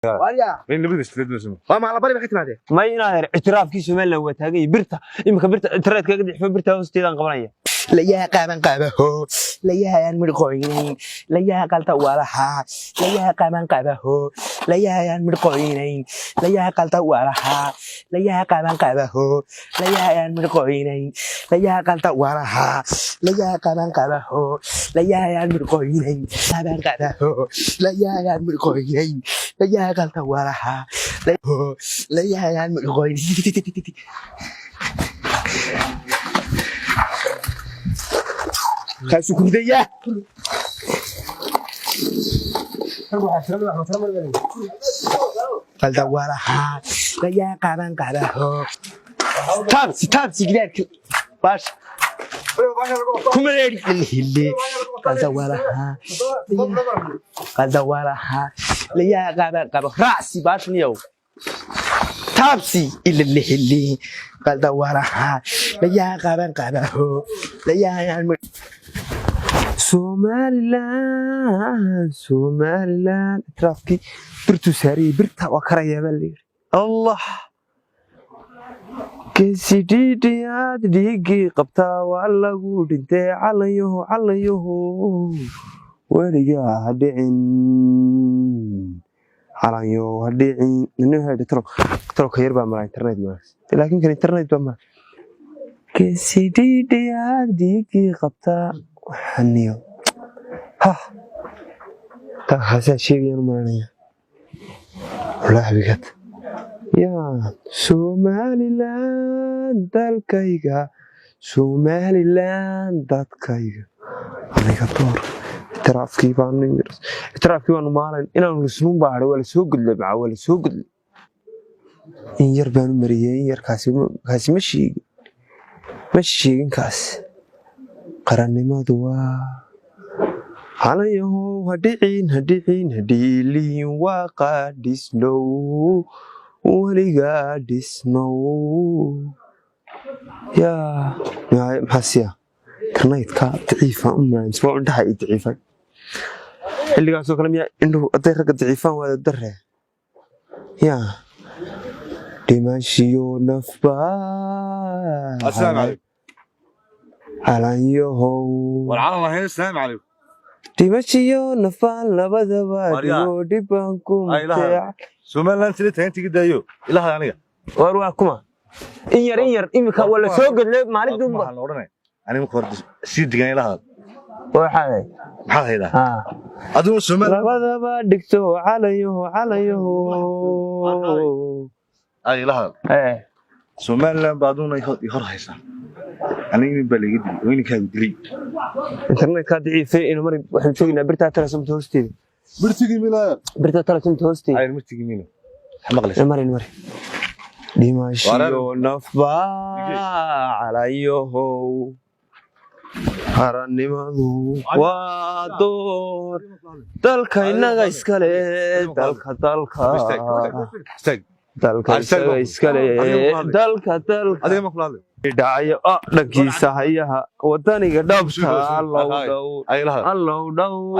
وين اللي بدش تريد اسمه ما على بالي بحكي هذا ما ينادر اعتراف كيس مال هو تاجي برتا إمك برتا تريد كذا يحب برتا وستيدان قبلية لا يا قابن قابه لا يا مرقوين لا يا قالت وراها لا يا قابن قابه لا يا مرقوين لا يا قالت وراها لا يا قابن قابه لا يا مرقوين لا يا قالت وراها لا يا قابن قابه لا يا مرقوين قابن قابه لا يا مرقوين لا يا قالت وراها لا يا مرقوين خايف كل ذي قال دوارها لا يا قابن قابه تابسي كذاك باش كم اللي قال دوارها لا يا قابن قابه راسي باش اليوم تابسي اللي قال دوارها لا يا قابن قابه لا يا Somaliland اعترافكي برتو ساري برتا وكريا بالليل الله كسيدي هاد ديقي قبتا ولا قود انت عليه ورجع هدعين عليو هدعين انه هذا ترى خير بقى مع الانترنت بس لكن كان الانترنت بقى كسيدي هاد ديقي قبتا حنيو ها هذا شيء ينمرني ولا حبيت يا Somaliland dalkayga Somaliland dadkayga aniga door اعترافكي بان مالين inaan lusnuun baaro wala soo gudlay baa wala soo gudlay in yar baan mariyay yarkaasi ma sheegin kaas qarannimadu waa halayo hadicin hadilin waa qadisnow waliga disnow ya maxasiya karnaydka daciifa ummaan isbuu dhaha daciifa xilligaas oo kale miya indhu aday raga daciifan waa darre ya dimanshiyo nafba السلام عليكم عليو والعالم هنا السلام عليكم dimashiyo nafaan labadaba digo dhibanku mutaac Somaliland sidee inta gidayo ilaha aniga war waa kuma in yar imika wala soo gadlay maalintii waxaan oranay aniga ku hor sii digan ilaha waxay maxaa hayda adoo Somaliland labadaba dhigto calayo ay ilaha Somaliland baaduna hor haysa aniga baligi weynka dilay internet ka daciifay inuu mar waxaan sheegnaa birta telesom hoosteeda birtigi milaa birta telesom hoosteeda ay birtigi milaa maqlis marin dimashiyo nafba calayo qarannimadu waa door dalka inaga iskale dalka adiga ma kulaad dhacayo dhankiisa hayaha wadaniga dhabta allow dhow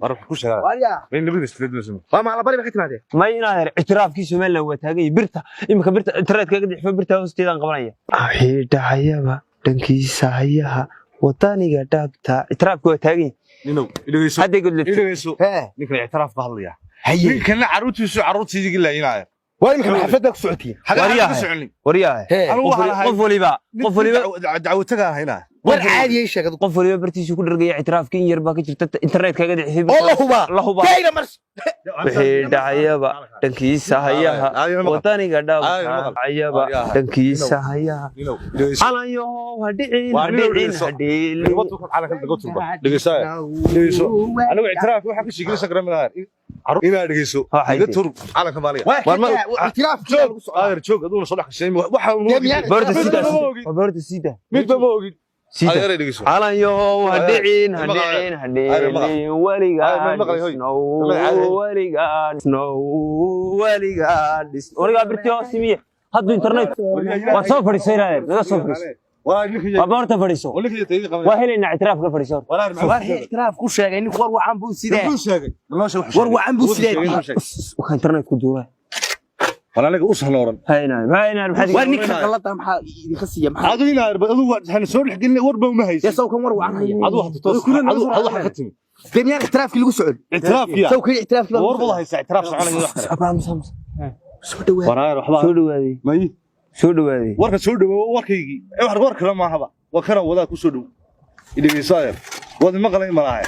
marka ku sheegay weyn la bedis tiriid masmo ma ala bari bixit maade ما ينادر اعتراف كيس مال هو تاجي برتا إمك برتا تريد كذا يحب برتا وستيدان قبلية wixii dhacayaba dhankiisa hayaha wadaniga dhabta اعتراف كوا تاجي inuu ilaahiisu هذا يقول لك ilaahiisu ninka اعتراف bahadlaya ninka caruurtiisu ilaa وين حفدك سعودي ورياه قف وليبا دعوتها هنا war caadi ay sheegad qof waliba bartiisa ku dhargay اعتراafkiin yar baa ka jirta internet kaaga dhixi Allahuba kayna mars wixii dhacayaba dhankiisa hayaha wadaniga dhacayaba dhankiisa hayaha alayo hadhiin dhigeyso anigu اعتراaf waxa ku sheegay sagramadar ina dhigeyso iga tur calanka maaliya اعتراف joog aduu soo dhaxshay waxa barta sida mid ba ma ogid عليو هدين وليغا وليغا برتيو سميه هادو انترنت وصو فريسينا naga soo fariis والله لك وبورتا فريسو ولك تيجي قبل وهل ان اعتراف كفريسو ولا war اعتراaf ku sheegay nin war wacan buu sidee شو شاغي والله شو war wacan buu sidee وكان انترنت كدوره والله لك وصل نورن هاينا محد war ninka qalada maxaa idinka siiya maxaa عادو هنا ادو waxaan soo dhixgelin warba uma hayso yeeso kan war wacan haya عادو waxa toos عادو waxa ka timi beeniyaan اعتراafkii lagu socod اعترافيا soo kii اعتراafkii lagu warba hayso اعتراف shaqaalaha wax kale ابراهيم سامس soo dhawaad waraayar waxba soo dhawaadi may soo dhawaadi warka soo dhawo warkaygi war kale ma ahaba waa kana wada ku soo dhaw idhigeyso ayar wad ma qalay malahay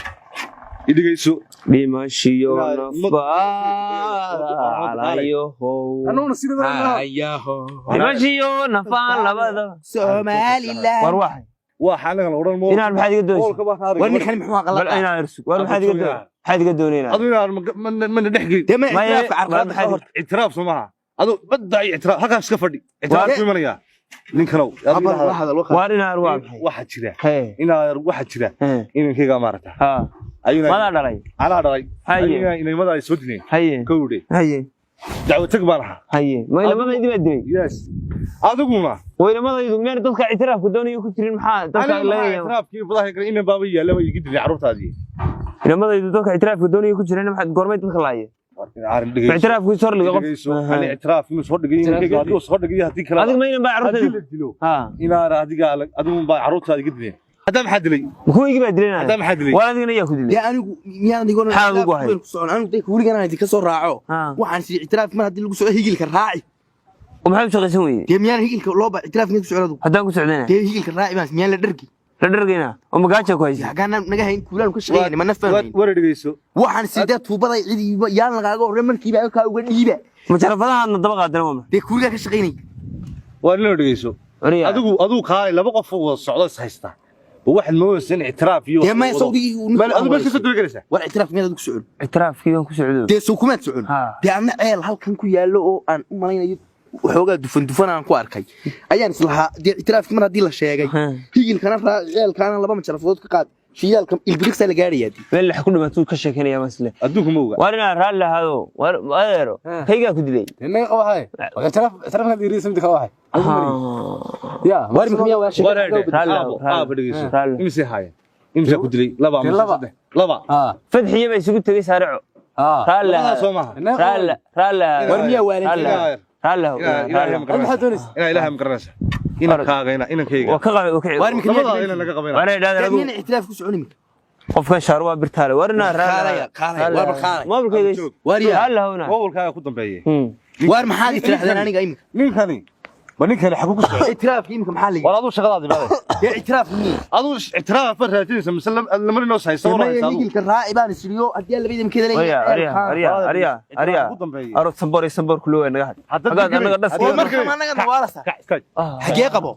idhigeyso dhimashiyo nafaalayoho anuna sidoo ayaho dhimashiyo nafaan labada Somaliland war waxay waa xaalaga la oran moo inaan maxad iga doonaysaa war ninkan muxuu bal qalada inaan irsug war maxad iga doonaysaa maxad iga doonaysaa adu inaan man dhexgey dema اعتراaf carqalad hor اعتراف سماها adu badda اعتراف halkaas ka fadhi اعتراف ku imanaya nin kale war inaan waa maxay waxa jira hey inaan waxa jira inankayga maarata ha ayuna mala dhalay ala dhalay haye inamada ay soo dileen haye kowde haye dacwo tag baan haye ma ilamada idin dilay yes adiguna weynamadaydu meel dadka اعتراafku doonayo ku jirin maxaa dadka leeyahay اعترافkii badaha kale inaan baaba yaala way gidilay carruurtaadii inamadaydu dadka اعتراafku doonayo ku jirin maxaa goormay dadka laayay اعتراafku soo dhigo qof hal اعتراaf inuu soo dhigay inuu hadii soo dhigay hadii kale adiga ma inaan baa carruurtaydu ha inaan adiga adigu baa carruurtaadii gidilay hadda maxaa dilay kuwigi baa dilayna hadda maxaa dilay wala adigana yaa ku dilay ya anigu miyaan digoon ku socon anigu day kuuligan aan idinka soo raaco waxaan si اعتراaf mar hadii lagu soo higilka raaci ومحل شقيسان وي دي ميان هيجلك لو با اعتراف نيك سocdo hadaan ku socdayna دي هيجلك raaci baan miyaan la dhargi la dhargayna oo magaaja ku haysi xaqana naga hayn kuulan ku shaqeeyay ma nafaan war dhigeyso waxaan sidee tuubaday cidi yaan lagaaga hore markii baa ka uga dhiiba ma jarafadaha daba qaadana ma dee kuuliga ka shaqeynay war la dhigeyso adigu kaalay laba qof oo socdo is haysta waxaan ma weysan اعتراaf iyo dee ma sawdigi adu bas soo dhigaysa war اعتراaf miyad ku socon اعتراafkii aan ku socdo dee soo kuma socon dee aan ceel halkan ku yaalo oo aan u malaynayo waxoogaa dufan aan ku arkay ayaan islahaa dee اعتراafkii mar hadii la sheegay higilkana ceelkana laba majarafood ka qaad shiyaalka ilbirigsa la gaarayay meel la ku dhamaatay ka sheekanaya masle adduunka ma oga war inaan raal lahaado war adeero kayga ku dilay inay qabahay اعتراafna diiriisan dika wahay ya war miya waa sheegay raal dhigeyso imsi haaya imsi ku dilay laba fadxiye bay isugu tagay saaraco raal war miya waa raal ilaahay maqarnaysa inankaaga inankayga war miya laga qabayna war dhaadana min اعتراaf ku socon qofka shaarwa birtaale warna raal moobilkayga war ya raal lahawna moobilkaaga ku dambeeyay war maxaad tirahdeen aniga imika ninkani ninkani xagu ku socday اعتراaf imika maxaa leeyahay war adu shaqadaadi baad dee اعتراaf miya adu اعتراaf faraatinaysa misal lama noo sayso waraysa higilka raaci baan isriyo hadii labada imkeeda leeyahay ariya aro sambor kuloo naga had anaga dhas anaga nawaalasa xagee qabo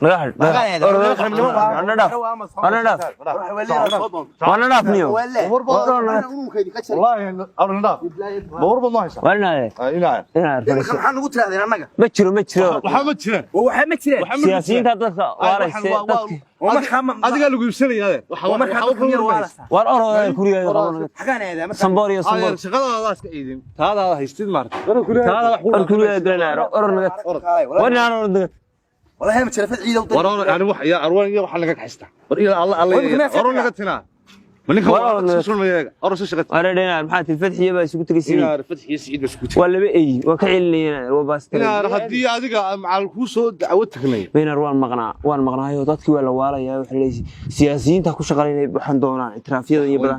naga had وانا نافنيو والله أرندا بورب الله يسا وانا waxaan ugu tiraadeen anaga ma jiro waxa ma jiraan waxa ma jiraan siyaasiyiinta dadka waarayse adiga lagu ibsanaya war orada kuriga xaganeeda sambor iyo sambor shaqadaada iska eedin taada haystid maarta taada wax kuriga galanaaro ornaga wana ornaga والله ما شرفت عيد وطن ورا يعني يا اروان يا waxa laga xista war ila Allah ورا laga tina manka soo meeyaga oro soo shaqad ara dheena maxaa fadxiye baa isugu tagaysay ina fadxiye siid baa isugu waa laba ay waa ka cilinayna waa baastay ina hadii adiga macal ku soo dacwo tagnay bayna waan maqnaayo dadkii waa la waalayaa waxa leeyay siyaasiyiinta ku shaqaynay waxaan doonaa اعترافyada iyo badan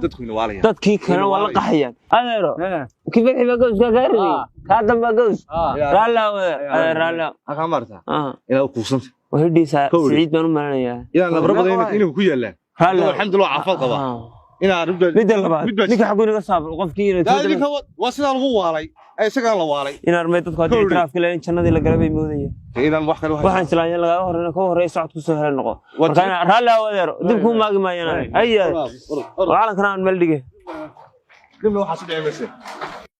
dadkii kana waa la qaxayaan adeero كيف يحب جوز كارني كادم بجوز رالا ها مرتا إلى كوسنت وهدي سعيد بنو مالنا يا لا بربض إنه كويلا الحمد لله عفوا قبا إنا ربنا بدل نك حقوني قصاب وقف كير لا ديك هو واسنا الغو والي أي سكان الله والي إنا رميت تقعد اعتراف كلا إن شنو ذي اللي مودية إنا موحد واحد سلاين لقى هورنا كهور يسعد كسر النقاط وكان رالا ودير دبكم ما ينام أي وعلى كلام ملدقة قبل واحد سبعين بس